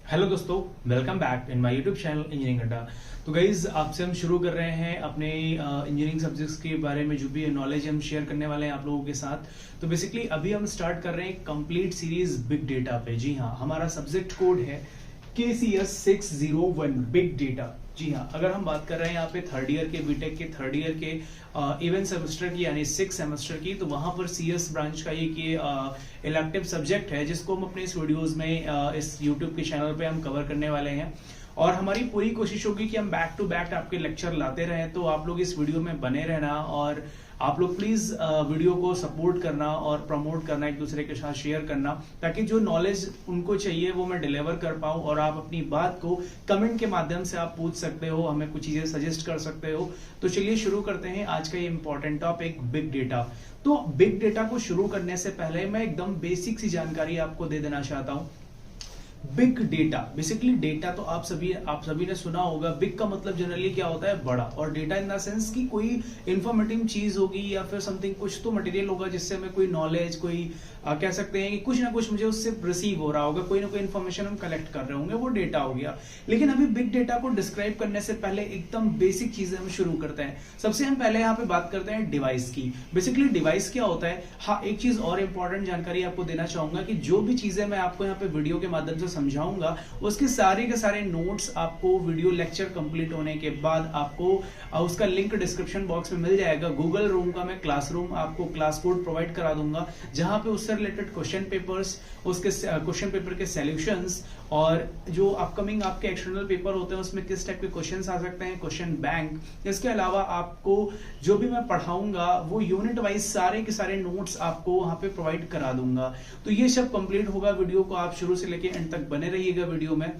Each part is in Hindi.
हेलो दोस्तों, welcome back in my YouTube channel engineering अड्डा। तो गाइज आपसे हम शुरू कर रहे हैं अपने इंजीनियरिंग सब्जेक्ट्स के बारे में जो भी नॉलेज हम शेयर करने वाले हैं आप लोगों के साथ। तो बेसिकली अभी हम स्टार्ट कर रहे हैं कंप्लीट सीरीज बिग डेटा पे। जी हाँ, हमारा सब्जेक्ट कोड है KCS 601 बिग डेटा। जी हाँ, अगर हम बात कर रहे हैं यहाँ पे थर्ड ईयर के बीटेक के थर्ड ईयर के इवेंट सेमेस्टर की यानी 6 सेमेस्टर की, तो वहां पर CS ब्रांच का एक इलेक्टिव सब्जेक्ट है जिसको हम अपने इस वीडियोस में इस यूट्यूब के चैनल पे हम कवर करने वाले हैं। और हमारी पूरी कोशिश होगी कि हम बैक टू बैक आपके लेक्चर लाते रहें। तो आप लोग इस वीडियो में बने रहना और आप लोग प्लीज वीडियो को सपोर्ट करना और प्रमोट करना, एक दूसरे के साथ शेयर करना, ताकि जो नॉलेज उनको चाहिए वो मैं डिलीवर कर पाऊं। और आप अपनी बात को कमेंट के माध्यम से आप पूछ सकते हो, हमें कुछ चीजें सजेस्ट कर सकते हो। तो चलिए शुरू करते हैं आज का ये इंपॉर्टेंट टॉपिक बिग डेटा। तो बिग डेटा को शुरू करने से पहले मैं एकदम बेसिक सी जानकारी आपको दे देना चाहता हूं। बिग डेटा, बेसिकली डेटा तो आप सभी ने सुना होगा। बिग का मतलब जनरली क्या होता है, बड़ा, और डेटा इन द सेंस की कोई इंफॉर्मेटिव चीज होगी या फिर समथिंग, कुछ तो मटेरियल होगा जिससे हमें कोई नॉलेज, कोई कह सकते हैं कि कुछ ना कुछ मुझे उससे रिसीव हो रहा होगा, कोई ना कोई इन्फॉर्मेशन हम कलेक्ट कर रहे होंगे, वो डेटा हो गया। लेकिन अभी बिग डेटा को डिस्क्राइब करने से पहले एकदम बेसिक चीजें हम शुरू करते हैं। सबसे हम पहले यहाँ पे बात करते हैं डिवाइस की। बेसिकली डिवाइस क्या होता है। हाँ, एक चीज और इंपॉर्टेंट जानकारी आपको देना चाहूंगा कि जो भी चीजें मैं आपको यहाँ पे वीडियो के माध्यम से समझाऊंगा उसके सारे के सारे नोट्स आपको वीडियो लेक्चर कंप्लीट होने के बाद आपको उसका लिंक डिस्क्रिप्शन बॉक्स में मिल जाएगा। गूगल रूम का मैं क्लासरूम आपको क्लास कोड प्रोवाइड करा दूंगा, जहां पे उससे रिलेटेड क्वेश्चन पेपर्स, उसके क्वेश्चन पेपर के सॉल्यूशंस और जो अपकमिंग आपके एक्सटर्नल पेपर होते हैं उसमें किस टाइप के क्वेश्चंस आ सकते हैं, क्वेश्चन बैंक। इसके अलावा आपको जो भी मैं पढ़ाऊंगा वो यूनिट वाइज सारे के सारे नोट्स आपको वहां पे प्रोवाइड करा दूंगा। तो ये सब कंप्लीट होगा। वीडियो को आप शुरू से लेके एंड तक बने रहिएगा वीडियो में।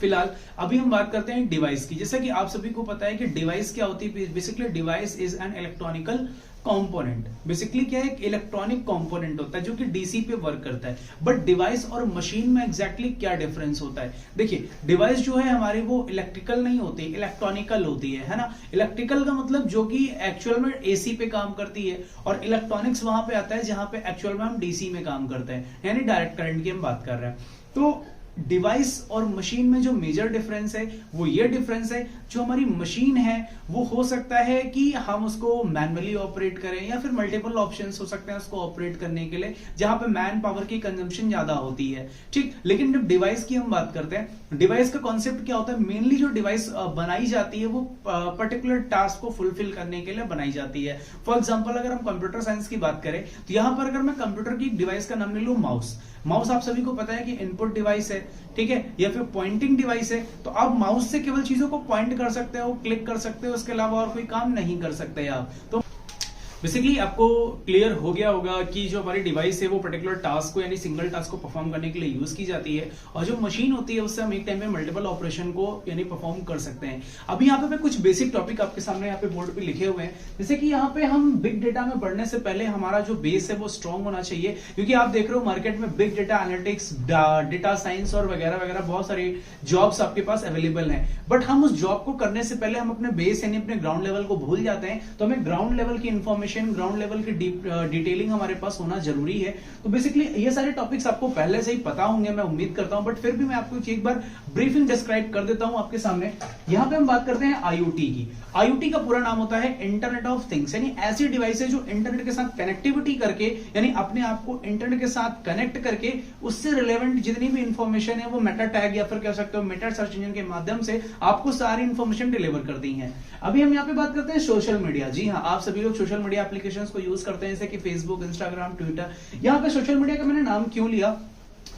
फिलहाल अभी हम बात करते हैं डिवाइस की। जैसा कि आप सभी को पता है कि डिवाइस क्या होती है। Basically device is an electronical component. Basically क्या है, एक इलेक्ट्रॉनिक कंपोनेंट होता है जो कि डीसी पे वर्क करता है। बट डिवाइस और मशीन में एग्जैक्टली क्या डिफरेंस होता है। देखिए, डिवाइस जो है हमारी वो इलेक्ट्रिकल नहीं होती, इलेक्ट्रॉनिकल होती है ना। इलेक्ट्रिकल का मतलब जो कि एक्चुअल में एसी पे काम करती है, और इलेक्ट्रॉनिक्स वहां पे आता है जहां पे एक्चुअल में हम डीसी में काम करते हैं, यानी डायरेक्ट करंट की हम बात कर रहे हैं। तो डिवाइस और मशीन में जो मेजर डिफरेंस है वो ये डिफरेंस है, जो हमारी मशीन है वो हो सकता है कि हम उसको मैनुअली ऑपरेट करें या फिर मल्टीपल ऑप्शंस हो सकते हैं उसको ऑपरेट करने के लिए, जहां पे मैन पावर की कंजम्पशन ज्यादा होती है। ठीक, लेकिन जब डिवाइस की हम बात करते हैं, डिवाइस का कॉन्सेप्ट क्या होता है। मेनली जो डिवाइस बनाई जाती है वो पर्टिकुलर टास्क को फुलफिल करने के लिए बनाई जाती है। फॉर एग्जाम्पल, अगर हम कंप्यूटर साइंस की बात करें तो यहां पर अगर मैं कंप्यूटर की डिवाइस का नाम ले लूं, माउस। माउस आप सभी को पता है कि इनपुट डिवाइस है, ठीक है, या फिर पॉइंटिंग डिवाइस है। तो आप माउस से केवल चीजों को पॉइंट कर सकते हो, क्लिक कर सकते हो, इसके अलावा और कोई काम नहीं कर सकते आप। तो बेसिकली आपको क्लियर हो गया होगा कि जो हमारी डिवाइस है वो पर्टिकुलर टास्क को यानी सिंगल टास्क को परफॉर्म करने के लिए यूज की जाती है, और जो मशीन होती है उससे हम एक टाइम में मल्टीपल ऑपरेशन को यानी परफॉर्म कर सकते हैं। अभी यहाँ पे मैं कुछ बेसिक टॉपिक आपके सामने यहाँ पे बोर्ड पे लिखे हुए हैं। जैसे कि यहाँ पे हम बिग डेटा में बढ़ने से पहले हमारा जो बेस है वो स्ट्रॉन्ग होना चाहिए, क्योंकि आप देख रहे हो मार्केट में big data analytics, data science और वगैरह वगैरह बहुत सारे जॉब्स आपके पास अवेलेबल हैं। बट हम उस जॉब को करने से पहले हम अपने बेस यानी अपने ग्राउंड लेवल को भूल जाते हैं। तो हमें ग्राउंड लेवल की इंफॉर्मेशन, ग्राउंड लेवल की डिटेलिंग हमारे पास होना जरूरी है। तो बेसिकली ये सारे टॉपिक्स आपको पहले से ही पता होंगे, मैं उम्मीद करता हूं, बट फिर भी मैं आपको एक बार ब्रीफिंग डिस्क्राइब कर देता हूं आपके सामने। यहां पे हम बात करते हैं आईओटी की। आईओटी का पूरा नाम होता है इंटरनेट ऑफ थिंग्स, यानी ऐसी डिवाइस है जो इंटरनेट के साथ कनेक्टिविटी करके, यानी अपने आप को इंटरनेट के साथ कनेक्ट करके उससे रिलेवेंट जितनी भी इंफॉर्मेशन है वो मेटा टैग या फिर कह सकते हो मेटा सर्च इंजन के माध्यम से आपको सारी इंफॉर्मेशन डिलीवर करती है। अभी हम यहाँ पे बात करते हैं सोशल मीडिया। जी हाँ, आप सभी लोग सोशल मीडिया एप्लीकेशंस को यूज करते हैं, जैसे कि फेसबुक, इंस्टाग्राम, ट्विटर। यहाँ पे सोशल मीडिया का मैंने नाम क्यों लिया,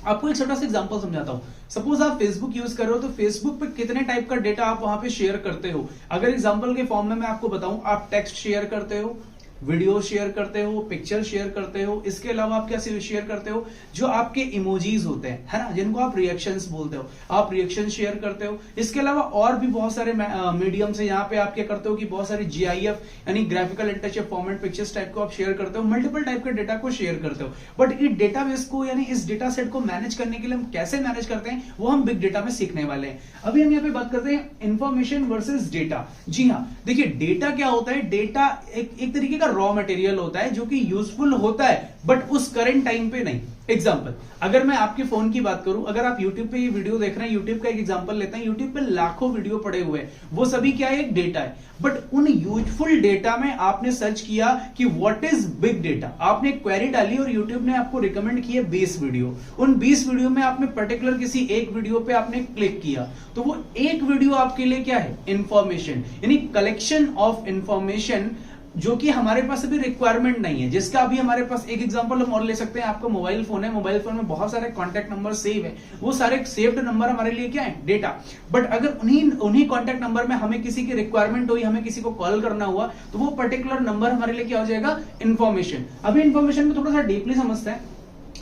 आपको एक छोटा सा एग्जांपल समझाता हूं। सपोज आप फेसबुक यूज कर रहे हो, तो फेसबुक पे कितने टाइप का डेटा आप वहां पे शेयर करते हो। अगर एग्जांपल के फॉर्म में मैं आपको बताऊं, आप टेक्स्ट शेयर करते हो, वीडियो शेयर करते हो, पिक्चर शेयर करते हो, इसके अलावा आप क्या शेयर करते हो, जो आपके इमोजीज होते हैं, है ना, जिनको आप रिएक्शंस बोलते हो, आप रिएक्शन शेयर करते हो। इसके अलावा और भी बहुत सारे मीडियम्स है। यहाँ पे आप क्या करते हो कि बहुत सारे GIF यानी ग्राफिकल इंटरचेप फॉर्मेट पिक्चर्स टाइप को आप शेयर करते हो, मल्टीपल टाइप के डेटा को शेयर करते हो। बट इस डेटाबेस को यानी इस डेटा सेट को मैनेज करने के लिए हम कैसे मैनेज करते हैं वो हम बिग डेटा में सीखने वाले हैं। अभी हम यहाँ पे बात करते हैं इंफॉर्मेशन वर्सेस डेटा। जी हाँ, देखिए डेटा क्या होता है। डेटा एक तरीके का रॉ मटेरियल होता है जो कि यूजफुल होता है बट उस करंट टाइम पे नहीं। एग्जाम्पल, अगर मैं आपके फोन की बात करूं, अगर आप YouTube पे ये वीडियो देख रहे हैं, YouTube का एक एग्जांपल लेते हैं, YouTube पे लाखों वीडियो पड़े हुए हैं, वो सभी क्या है, एक डेटा है। बट उन यूजफुल डेटा में आपने सर्च किया कि व्हाट इज बिग डेटा, आपने क्वेरी डाली और YouTube ने आपको रिकमेंड किया 20 वीडियो। उन 20 वीडियो में आपने पर्टिकुलर किसी एक वीडियो पे आपने क्लिक किया, तो वो एक वीडियो आपके लिए क्या है, इंफॉर्मेशन, यानी कलेक्शन ऑफ इंफॉर्मेशन जो कि हमारे पास अभी रिक्वायरमेंट नहीं है, जिसका अभी हमारे पास एक एग्जांपल हम और ले सकते हैं। आपका मोबाइल फोन है, मोबाइल फोन में बहुत सारे कॉन्टैक्ट नंबर सेव है, वो सारे सेव्ड नंबर हमारे लिए क्या है, डेटा। बट अगर उन्हीं कॉन्टैक्ट नंबर में हमें किसी की रिक्वायरमेंट हुई, हमें किसी को कॉल करना हुआ, तो वो पर्टिकुलर नंबर हमारे लिए क्या हो जाएगा, इन्फॉर्मेशन। अभी इन्फॉर्मेशन में थोड़ा सा डीपली समझते हैं।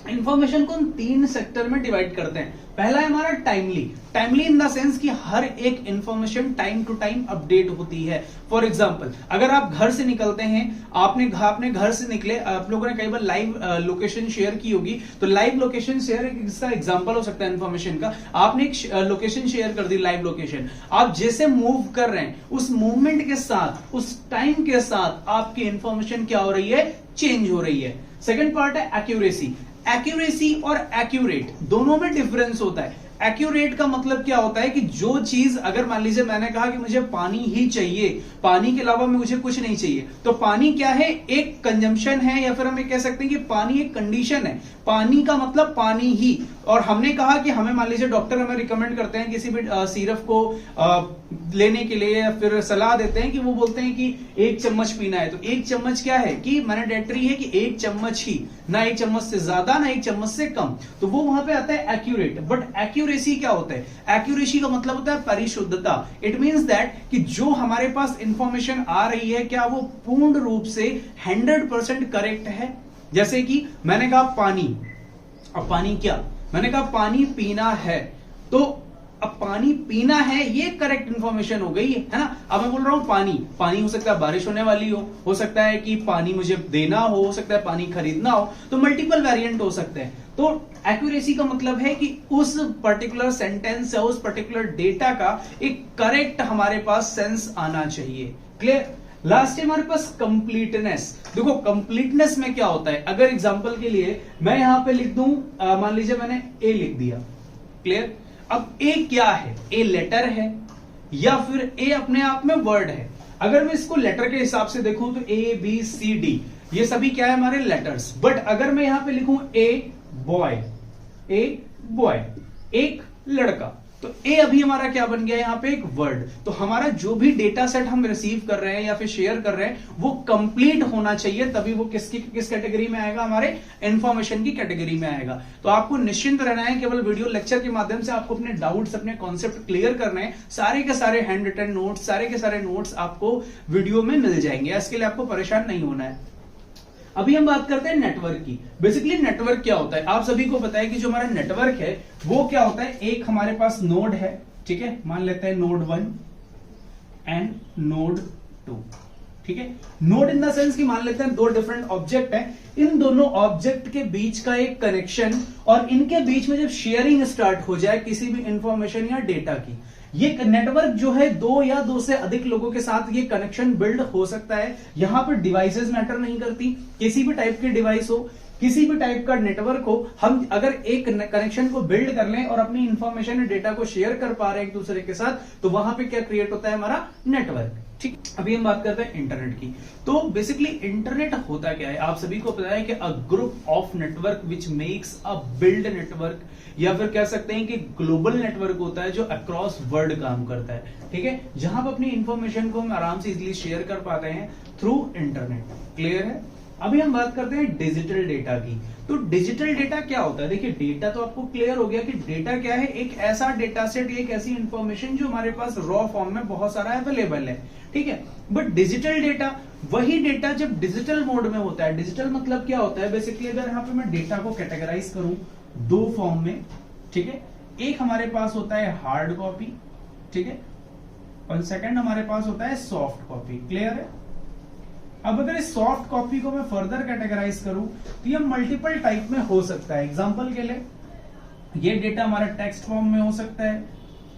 इंफॉर्मेशन को हम 3 सेक्टर में डिवाइड करते हैं। पहला है हमारा timely, timely in the sense कि हर एक information time to time update होती है। फॉर एग्जांपल, अगर आप घर से निकलते हैं, आपने घर से निकले, आप लोगों ने कई बार लाइव लोकेशन शेयर की होगी, तो लाइव लोकेशन शेयर इसका एग्जांपल हो सकता है इंफॉर्मेशन का। आपने एक लोकेशन शेयर कर दी, लाइव लोकेशन, आप जैसे मूव कर रहे हैं उस मूवमेंट के साथ, उस टाइम के साथ आपकी इंफॉर्मेशन क्या हो रही है, चेंज हो रही है। सेकेंड पार्ट है एक्यूरेसी। एक्यूरेसी और एक्यूरेट दोनों में डिफरेंस होता है। एक्यूरेट का मतलब क्या होता है कि जो चीज, अगर मान लीजिए मैंने कहा कि मुझे पानी ही चाहिए, पानी के अलावा मुझे कुछ नहीं चाहिए, तो पानी क्या है, एक कंजम्पशन है, या फिर हम ये कह सकते हैं कि पानी एक कंडीशन है। पानी का मतलब पानी ही। और हमने कहा कि हमें, मान लीजिए डॉक्टर हमें रिकमेंड करते हैं किसी भी सिरप को लेने के लिए, या फिर सलाह देते हैं कि वो बोलते हैं कि 1 चम्मच पीना है, तो 1 चम्मच क्या है कि मैंडेटरी है कि 1 चम्मच ही, ना 1 चम्मच से ज्यादा ना 1 चम्मच से कम, तो वो वहां पे आता है एक्यूरेट। बट एक्यूरेसी क्या होता है, एक्यूरेसी का मतलब होता है परिशुद्धता। इट मींस दैट कि जो हमारे पास इंफॉर्मेशन आ रही है, क्या वो पूर्ण रूप से 100% करेक्ट है। जैसे कि मैंने कहा पानी, अब पानी क्या, मैंने कहा पानी पीना है, तो अब पानी पीना है ये करेक्ट इंफॉर्मेशन हो गई है ना। अब मैं बोल रहा हूं पानी हो सकता है बारिश होने वाली हो सकता है कि पानी मुझे देना हो सकता है पानी खरीदना हो, तो मल्टीपल वेरिएंट हो सकते हैं। तो एक्यूरेसी का मतलब है कि उस पर्टिकुलर सेंटेंस या उस पर्टिकुलर डेटा का एक करेक्ट हमारे पास सेंस आना चाहिए। क्लियर। लास्ट है हमारे पास कंप्लीटनेस। देखो कंप्लीटनेस में क्या होता है, अगर एग्जांपल के लिए मैं यहां पे लिख दूं, मान लीजिए मैंने ए लिख दिया। क्लियर। अब ए क्या है, ए लेटर है या फिर ए अपने आप में वर्ड है। अगर मैं इसको लेटर के हिसाब से देखूं तो ए बी सी डी ये सभी क्या है, हमारे लेटर्स। बट अगर मैं यहां पे लिखूं ए बॉय, एक लड़का, तो ए अभी हमारा क्या बन गया, यहां पे एक वर्ड। तो हमारा जो भी डेटा सेट हम रिसीव कर रहे हैं या फिर शेयर कर रहे हैं वो कंप्लीट होना चाहिए, तभी वो किस कैटेगरी में आएगा, हमारे इंफॉर्मेशन की कैटेगरी में आएगा। तो आपको निश्चिंत रहना है, केवल वीडियो लेक्चर के माध्यम से आपको अपने डाउट्स, अपने कॉन्सेप्ट क्लियर करने हैं। सारे के सारे हैंड रिटन नोट्स, सारे के सारे नोट्स आपको वीडियो में मिल जाएंगे, इसके लिए आपको परेशान नहीं होना है। अभी हम बात करते हैं नेटवर्क की। बेसिकली नेटवर्क क्या होता है, आप सभी को पता है कि जो हमारा नेटवर्क है वो क्या होता है, एक हमारे पास नोड है, ठीक है, मान लेते हैं नोड 1 एंड नोड 2, ठीक है। नोड इन द सेंस कि मान लेते हैं 2 डिफरेंट ऑब्जेक्ट हैं, इन दोनों ऑब्जेक्ट के बीच का एक कनेक्शन, और इनके बीच में जब शेयरिंग स्टार्ट हो जाए किसी भी इंफॉर्मेशन या डेटा की, ये नेटवर्क जो है 2 या 2 से अधिक लोगों के साथ ये कनेक्शन बिल्ड हो सकता है। यहां पर डिवाइसेस मैटर नहीं करती, किसी भी टाइप की डिवाइस हो, किसी भी टाइप का नेटवर्क हो, हम अगर एक कनेक्शन को बिल्ड कर लें और अपनी इंफॉर्मेशन या डेटा को शेयर कर पा रहे हैं एक दूसरे के साथ, तो वहां पे क्या क्रिएट होता है, हमारा नेटवर्क। ठीक, अभी हम बात करते हैं इंटरनेट की। तो बेसिकली इंटरनेट होता क्या है, आप सभी को पता है कि a group of network which makes a build network, या फिर कह सकते हैं कि ग्लोबल नेटवर्क होता है जो अक्रॉस वर्ल्ड काम करता है, ठीक है, जहां पर अपनी इंफॉर्मेशन को हम आराम से इजीली शेयर कर पाते हैं थ्रू इंटरनेट। क्लियर है। अभी हम बात करते हैं डिजिटल डेटा की। तो डिजिटल डेटा क्या होता है, देखिए डेटा तो आपको क्लियर हो गया कि डेटा क्या है, एक ऐसा डेटा सेट, एक ऐसी इंफॉर्मेशन जो हमारे पास रॉ फॉर्म में बहुत सारा अवेलेबल है, ठीक है। बट डिजिटल डेटा, वही डेटा जब डिजिटल मोड में होता है, डिजिटल मतलब क्या होता है, बेसिकली अगर यहाँ पे मैं डेटा को कैटेगराइज करूं 2 फॉर्म में, ठीक है, एक हमारे पास होता है हार्ड कॉपी, ठीक है, और सेकंड हमारे पास होता है सॉफ्ट कॉपी। क्लियर है। अब अगर इस सॉफ्ट कॉपी को मैं फर्दर कैटेगराइज करूं तो ये मल्टीपल टाइप में हो सकता है। एग्जांपल के लिए ये डेटा हमारा टेक्स्ट फॉर्म में हो सकता है,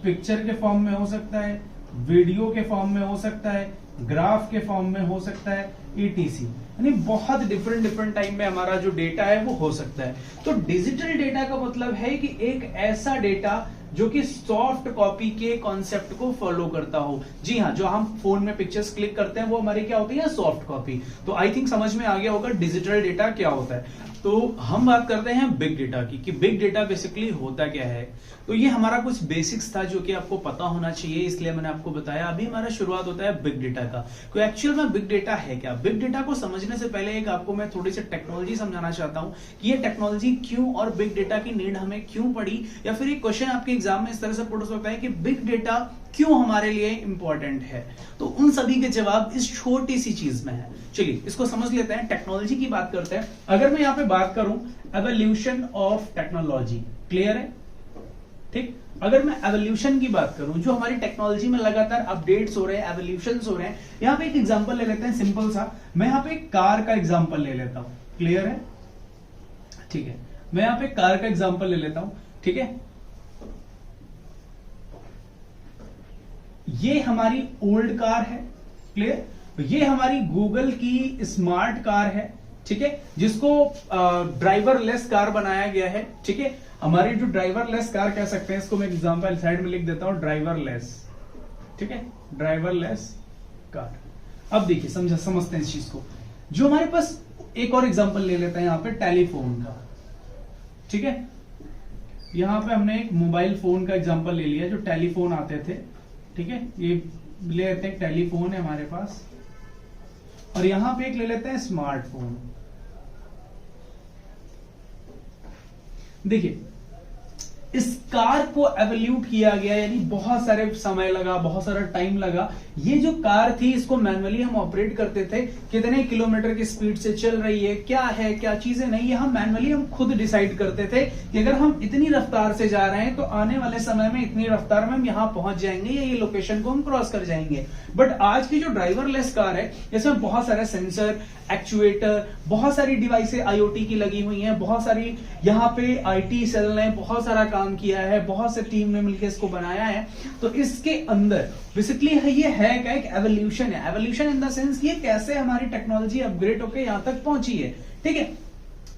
पिक्चर के फॉर्म में हो सकता है, वीडियो के फॉर्म में हो सकता है, ग्राफ के फॉर्म में हो सकता है, ETC, यानी बहुत डिफरेंट डिफरेंट टाइप में हमारा जो डेटा है वो हो सकता है। तो डिजिटल डेटा का मतलब है कि एक ऐसा डेटा जो कि सॉफ्ट कॉपी के कॉन्सेप्ट को फॉलो करता हो। जी हाँ, जो हम फोन में पिक्चर्स क्लिक करते हैं वो हमारी क्या होती है, सॉफ्ट कॉपी। तो आई थिंक समझ में आ गया होगा डिजिटल डेटा क्या होता है। तो हम बात करते हैं बिग डेटा की, कि बिग डेटा बेसिकली होता क्या है। तो ये हमारा कुछ बेसिक्स था जो कि आपको पता होना चाहिए, इसलिए मैंने आपको बताया। अभी हमारा शुरुआत होता है बिग डेटा का। तो एक्चुअल में बिग डेटा है क्या? बिग डेटा को समझने से पहले एक आपको मैं थोड़ी सी टेक्नोलॉजी समझाना चाहता हूं कि ये टेक्नोलॉजी क्यों और बिग डेटा की नीड हमें क्यों पड़ी, या फिर एक क्वेश्चन आपके एग्जाम में इस तरह से पुट हो सकता है कि बिग डेटा क्यों हमारे लिए इंपॉर्टेंट है। तो उन सभी के जवाब इस छोटी सी चीज में है। चलिए इसको समझ लेते हैं, टेक्नोलॉजी की बात करते हैं। अगर मैं यहां पे बात करूं एवोल्यूशन ऑफ टेक्नोलॉजी, क्लियर है? ठीक, अगर मैं एवोल्यूशन की बात करूं, जो हमारी टेक्नोलॉजी में लगातार अपडेट्स हो रहे हैं, एवोल्यूशंस हो रहे हैं। यहां पे एक एग्जांपल ले लेते हैं सिंपल सा। मैं यहां पे कार का एग्जांपल ले लेता हूं, क्लियर है? ठीक है, मैं यहां पे कार का एग्जांपल ले लेता हूं। ठीक है, ये हमारी ओल्ड कार है, क्लियर? ये हमारी गूगल की स्मार्ट कार है, ठीक है, जिसको ड्राइवरलेस कार बनाया गया है। ठीक है, हमारी जो ड्राइवरलेस कार कह सकते हैं, इसको मैं एग्जांपल साइड में लिख देता हूं, ड्राइवरलेस। ठीक है, ड्राइवरलेस कार। अब देखिए समझते हैं इस चीज को। जो हमारे पास एक और एग्जांपल ले लेते हैं यहां पे टेलीफोन का। ठीक है, यहां पे हमने एक मोबाइल फोन का एग्जांपल ले लिया, जो टेलीफोन आते थे। ठीक है, ये ले लेते हैं, टेलीफोन है हमारे पास, और यहां पे एक ले लेते हैं स्मार्टफोन। देखिए इस कार को एवोल्यूट किया गया, यानी बहुत सारे समय लगा, बहुत सारा टाइम लगा। ये जो कार थी इसको मैनुअली हम ऑपरेट करते थे, कितने किलोमीटर की स्पीड से चल रही है, क्या चीजें नहीं है, हम मैनुअली हम खुद डिसाइड करते थे कि अगर हम इतनी रफ्तार से जा रहे हैं तो आने वाले समय में इतनी रफ्तार में हम यहां पहुंच जाएंगे, या ये लोकेशन को हम क्रॉस कर जाएंगे। बट आज की जो ड्राइवरलेस कार है, इसमें बहुत सारे सेंसर, एक्चुएटर, बहुत सारी डिवाइसें IoT की लगी हुई हैं, बहुत सारी यहाँ पे IT सेल ने बहुत सारा काम किया है, बहुत से टीम ने मिलकर इसको बनाया है। तो इसके अंदर बेसिकली ये है क्या, एक एवोल्यूशन है। एवोल्यूशन इन द सेंस ये कैसे हमारी टेक्नोलॉजी अपग्रेड होकर यहां तक पहुंची है। ठीक है,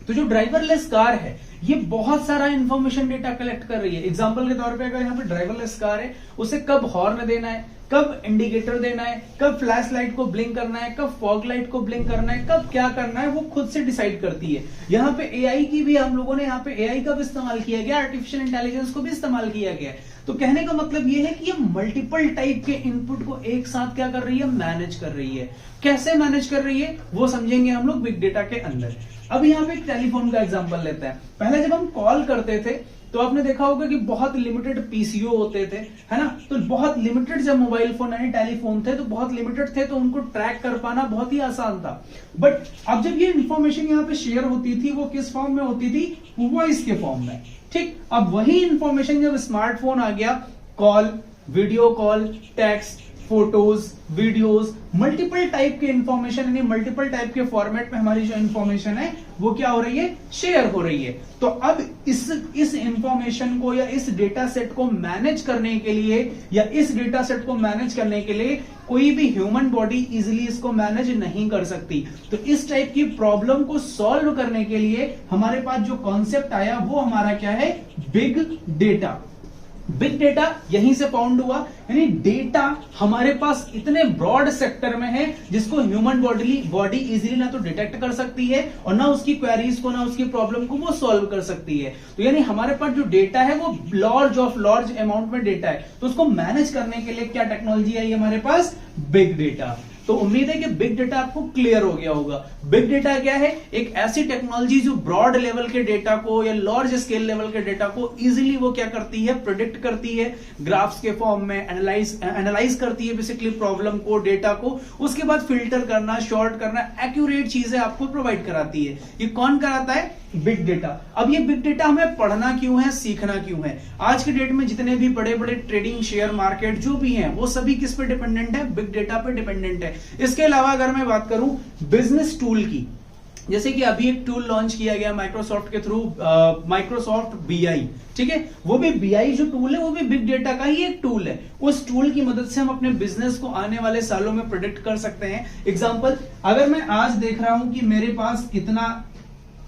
तो जो ड्राइवरलेस कार है ये बहुत सारा इंफॉर्मेशन डेटा कलेक्ट कर रही है। एग्जांपल के तौर पे अगर यहाँ पे ड्राइवरलेस कार है, उसे कब हॉर्न देना है, कब इंडिकेटर देना है, कब फ्लैश लाइट को ब्लिंक करना है, कब फॉग लाइट को ब्लिंक करना है, कब क्या करना है, वो खुद से डिसाइड करती है। यहाँ पे AI की भी हम लोगों ने यहाँ पे AI का भी इस्तेमाल किया गया, आर्टिफिशियल इंटेलिजेंस को भी इस्तेमाल किया गया। तो कहने का मतलब ये है कि ये मल्टीपल टाइप के इनपुट को एक साथ क्या कर रही है, मैनेज कर रही है। कैसे मैनेज कर रही है वो समझेंगे हम लोग बिग डेटा के अंदर। अब यहाँ पे एक टेलीफोन का एग्जांपल लेते हैं। पहले जब हम कॉल करते थे तो आपने देखा होगा कि बहुत लिमिटेड PCO होते थे, है ना? तो बहुत लिमिटेड जब मोबाइल फोन यानी टेलीफोन थे तो बहुत लिमिटेड थे, तो उनको ट्रैक कर पाना बहुत ही आसान था। बट अब जब ये इंफॉर्मेशन यहाँ पे शेयर होती थी, वो किस फॉर्म में होती थी, वॉइस के फॉर्म में। ठीक, अब वही इंफॉर्मेशन जब स्मार्टफोन आ गया, call, video call, text, photos, videos, multiple type के इंफॉर्मेशन, यानी मल्टीपल टाइप के फॉर्मेट में हमारी जो इंफॉर्मेशन है वो क्या हो रही है, शेयर हो रही है। तो अब इस इंफॉर्मेशन को या इस डेटा सेट को मैनेज करने के लिए, या इस डेटा सेट को मैनेज करने के लिए कोई भी ह्यूमन बॉडी इजीली इसको मैनेज नहीं कर सकती। तो इस टाइप की प्रॉब्लम को सॉल्व करने के लिए हमारे पास जो कॉन्सेप्ट आया वो हमारा क्या है, बिग डेटा। बिग डेटा यहीं से फाउंड हुआ, यानी डेटा हमारे पास इतने ब्रॉड सेक्टर में है जिसको ह्यूमन बॉडी इजीली ना तो डिटेक्ट कर सकती है और ना उसकी क्वेरीज को, ना उसकी प्रॉब्लम को वो सॉल्व कर सकती है। तो यानी हमारे पास जो डेटा है वो लार्ज अमाउंट में डेटा है, तो उसको मैनेज करने के लिए क्या टेक्नोलॉजी आई हमारे पास, बिग डेटा। तो उम्मीद है कि बिग डेटा आपको क्लियर हो गया होगा। बिग डेटा क्या है, एक ऐसी टेक्नोलॉजी जो ब्रॉड लेवल के डेटा को या लार्ज स्केल लेवल के डेटा को इजीली वो क्या करती है, प्रेडिक्ट करती है, ग्राफ्स के फॉर्म में एनालाइज करती है बेसिकली प्रॉब्लम को, डेटा को, उसके बाद फिल्टर करना, शॉर्ट करना, एक्यूरेट चीजें आपको प्रोवाइड कराती है। ये कौन कराता है, बिग डेटा। अब ये बिग डेटा हमें पढ़ना क्यों है, सीखना क्यों है? आज की डेट में जितने भी बड़े बड़े ट्रेडिंग, शेयर मार्केट जो भी हैं, वो सभी किस पे डिपेंडेंट है, बिग डेटा पे डिपेंडेंट है। इसके अलावा अगर मैं बात करूं बिजनेस टूल की, जैसे कि अभी एक टूल लॉन्च किया गया माइक्रोसॉफ्ट के थ्रू, माइक्रोसॉफ्ट बीआई, ठीक है, वो भी बीआई जो टूल है वो भी बिग डेटा का ही एक टूल है। उस टूल की मदद से हम अपने बिजनेस को आने वाले सालों में प्रेडिक्ट कर सकते हैं। एग्जांपल, अगर मैं आज देख रहा हूं कि मेरे पास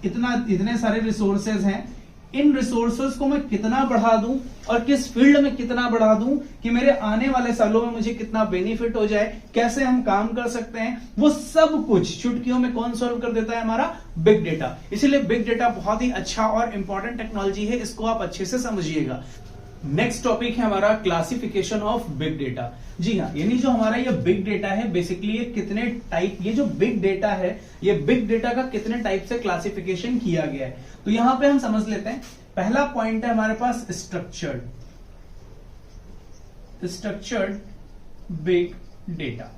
इतने सारे रिसोर्सेज हैं, इन रिसोर्सेज को मैं कितना बढ़ा दूं और किस फील्ड में कितना बढ़ा दूं कि मेरे आने वाले सालों में मुझे कितना बेनिफिट हो जाए, कैसे हम काम कर सकते हैं, वो सब कुछ चुटकियों में कौन सॉल्व कर देता है? हमारा बिग डेटा। इसीलिए बिग डेटा बहुत ही अच्छा और इंपॉर्टेंट टेक्नोलॉजी है, इसको आप अच्छे से समझिएगा। नेक्स्ट टॉपिक है हमारा क्लासिफिकेशन ऑफ बिग डेटा। जी हाँ, यानी जो हमारा ये बिग डेटा है बेसिकली ये कितने टाइप, ये जो बिग डेटा है ये बिग डेटा का कितने टाइप से क्लासिफिकेशन किया गया है। तो यहां पे हम समझ लेते हैं। पहला पॉइंट है हमारे पास स्ट्रक्चर्ड बिग डेटा।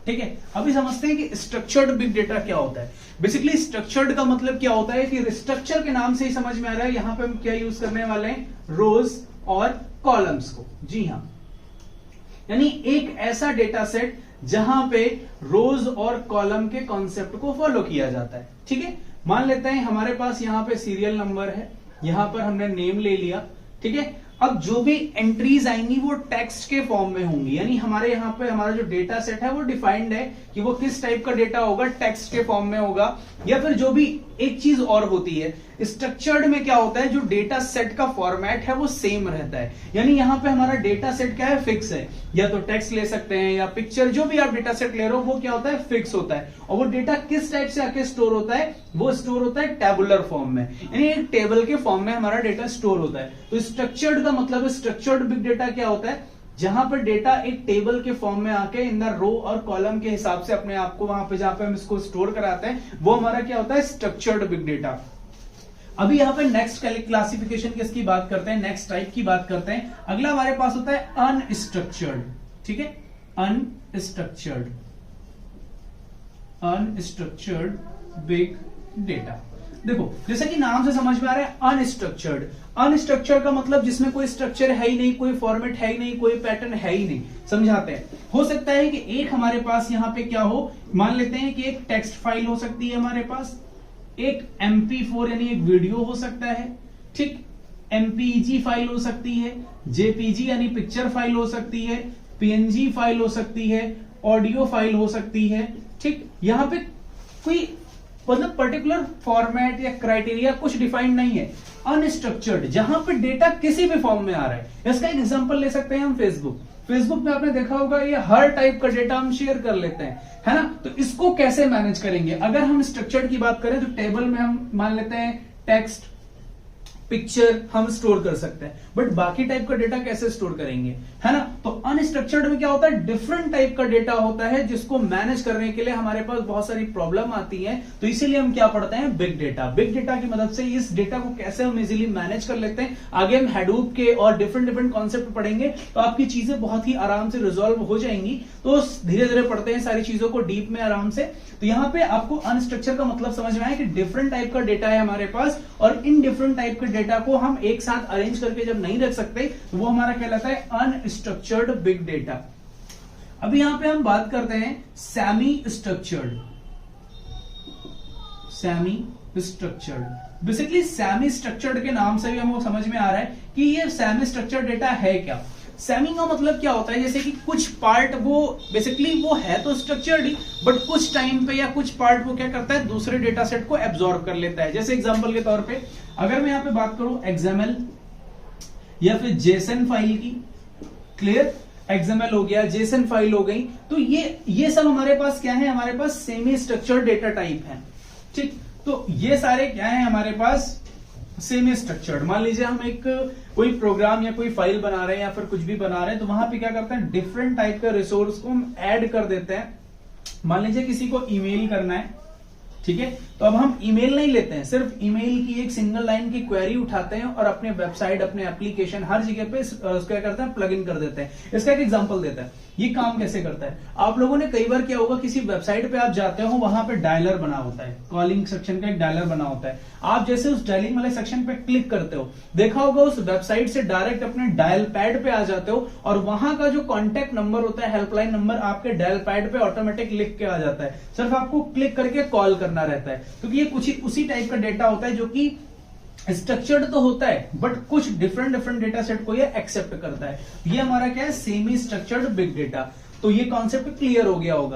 ठीक है, अभी समझते हैं कि स्ट्रक्चर्ड बिग डेटा क्या होता है। बेसिकली स्ट्रक्चर्ड का मतलब क्या होता है कि स्ट्रक्चर के नाम से ही समझ में आ रहा है, यहां पे हम क्या यूज करने वाले हैं? रोज और कॉलम्स को। जी हां, यानी एक ऐसा डेटा सेट जहां पे रोज और कॉलम के कॉन्सेप्ट को फॉलो किया जाता है। ठीक है, मान लेते हैं हमारे पास यहां पे सीरियल नंबर है, यहां पर हमने नेम ले लिया। ठीक है, अब जो भी एंट्रीज आएंगी वो टेक्स्ट के फॉर्म में होंगी, यानी हमारे यहाँ पे हमारा जो डेटा सेट है वो डिफाइंड है कि वो किस टाइप का डेटा होगा, टेक्स्ट के फॉर्म में होगा या फिर जो भी। एक चीज और होती है स्ट्रक्चर्ड में, क्या होता है, जो डेटा सेट का फॉर्मेट है वो सेम रहता है, यानी यहाँ पे हमारा डेटा सेट क्या है? फिक्स है। या तो टेक्स्ट ले सकते हैं या पिक्चर, जो भी आप डेटा सेट ले रहे हो वो क्या होता है? फिक्स होता है। और वो डेटा किस टाइप से आके स्टोर होता है? वो स्टोर होता है टेबुलर फॉर्म में, यानी एक टेबल के फॉर्म में हमारा डेटा स्टोर होता है। तो स्ट्रक्चर्ड का मतलब, स्ट्रक्चर्ड बिग डेटा क्या होता है? जहां पर डेटा एक टेबल के फॉर्म में आके इन द रो और कॉलम के हिसाब से अपने आप को वहां पे जहां पे हम इसको स्टोर कराते हैं वो हमारा क्या होता है? Structured big data. अभी यहां पे नेक्स्ट क्लासिफिकेशन किसकी बात करते हैं? नेक्स्ट टाइप की बात करते हैं। अगला हमारे पास होता है अनस्ट्रक्चर्ड। ठीक है, अनस्ट्रक्चर्ड बिग डेटा। देखो, जैसा कि नाम से समझ में आ रहा है अनस्ट्रक्चर्ड। अनस्ट्रक्चर्ड का मतलब जिसमें कोई स्ट्रक्चर है ही नहीं, कोई फॉर्मेट है ही नहीं, कोई पैटर्न है ही नहीं। समझाते हैं। हो सकता है कि एक हमारे पास यहाँ पे क्या हो, मान लेते हैं कि एक टेक्स्ट फाइल हो सकती है हमारे पास, एक MP4 यानी एक वीडियो हो सकता है, ठीक, MPEG फाइल हो सकती है, JPG यानी पिक्चर फाइल हो सकती है, PNG फाइल हो सकती है, ऑडियो फाइल हो सकती है। ठीक, यहां पे कोई मतलब पर्टिकुलर फॉर्मेट या क्राइटेरिया कुछ डिफाइंड नहीं है। अनस्ट्रक्चर्ड, जहां पे डेटा किसी भी फॉर्म में आ रहा है। इसका एक एग्जांपल ले सकते हैं हम फेसबुक में आपने देखा होगा ये हर टाइप का डेटा हम शेयर कर लेते हैं, है ना। तो इसको कैसे मैनेज करेंगे? अगर हम स्ट्रक्चर्ड की बात करें तो टेबल में हम मान लेते हैं टेक्स्ट, पिक्चर हम स्टोर कर सकते हैं, बट बाकी टाइप का डेटा कैसे स्टोर करेंगे, है ना। तो अनस्ट्रक्चर्ड में क्या होता है? डिफरेंट टाइप का डेटा होता है जिसको मैनेज करने के लिए हमारे पास बहुत सारी प्रॉब्लम आती है। तो इसीलिए हम क्या पढ़ते हैं? Big data. बिग डेटा की मदद से इस डेटा को कैसे हम इजीली मैनेज कर लेते हैं। आगे हम हैडूप के और डिफरेंट कॉन्सेप्ट पढ़ेंगे तो आपकी चीजें बहुत ही आराम से रिजॉल्व हो जाएंगी। तो धीरे धीरे पढ़ते हैं सारी चीजों को डीप में आराम से। तो यहाँ पे आपको अनस्ट्रक्चर का मतलब समझ में आया कि डिफरेंट टाइप का डेटा है हमारे पास, और इन डिफरेंट टाइप के डेटा को हम एक साथ अरेंज करके जब नहीं रख सकते तो वो हमारा कहलाता है अनस्ट्रक्चर्ड बिग डेटा। अभी यहां पे हम बात करते हैं semi structured. Basically semi structured के नाम से भी हमको समझ में आ रहा है कि ये सेमी स्ट्रक्चर्ड डेटा है क्या। सेमी का मतलब क्या होता है? जैसे कि कुछ पार्ट वो बेसिकली वो है तो स्ट्रक्चर्ड ही, बट कुछ टाइम पे या कुछ पार्ट वो क्या करता है? दूसरे डेटा सेट को एब्जॉर्ब कर लेता है। जैसे एग्जांपल के तौर पे अगर मैं यहां पे बात करूं XML या फिर JSON फाइल की, क्लियर, XML हो गया, JSON फाइल हो गई, तो ये सब हमारे पास क्या है? हमारे पास सेमी स्ट्रक्चर्ड डेटा टाइप है। ठीक, तो ये सारे क्या है हमारे पास? Semi structured. मान लीजिए हम एक कोई प्रोग्राम या कोई फाइल बना रहे हैं या फिर कुछ भी बना रहे हैं, तो वहां पे क्या करते हैं? डिफरेंट टाइप का रिसोर्स को हम ऐड कर देते हैं। मान लीजिए किसी को ईमेल करना है, ठीक है, तो अब हम ईमेल नहीं लेते हैं, सिर्फ ईमेल की एक सिंगल लाइन की क्वेरी उठाते हैं और अपने वेबसाइट, अपने एप्लीकेशन, हर जगह पे क्या करते हैं? प्लग इन कर देते हैं। इसका एक एग्जांपल देता है ये काम कैसे करता है। आप लोगों ने कई बार क्या होगा, किसी वेबसाइट पे आप जाते हो, वहां पे डायलर बना होता है, कॉलिंग सेक्शन का एक डायलर बना होता है। आप जैसे उस डायलिंग वाले सेक्शन पे क्लिक करते हो, देखा होगा उस वेबसाइट से डायरेक्ट अपने डायल पैड पे आ जाते हो, और वहां का जो कॉन्टैक्ट नंबर होता है, हेल्पलाइन नंबर, आपके डायल पैड पे ऑटोमेटिक लिख के आ जाता है। सिर्फ आपको क्लिक करके कॉल करना करना रहता है, क्योंकि ये कुछ ही उसी टाइप का डेटा होता है जो कि स्ट्रक्चर्ड तो होता है बट कुछ डिफरेंट डेटा सेट को ये एक्सेप्ट करता है। ये हमारा क्या है, सेमी स्ट्रक्चर्ड बिग डेटा। तो ये कॉन्सेप्ट क्लियर हो गया होगा।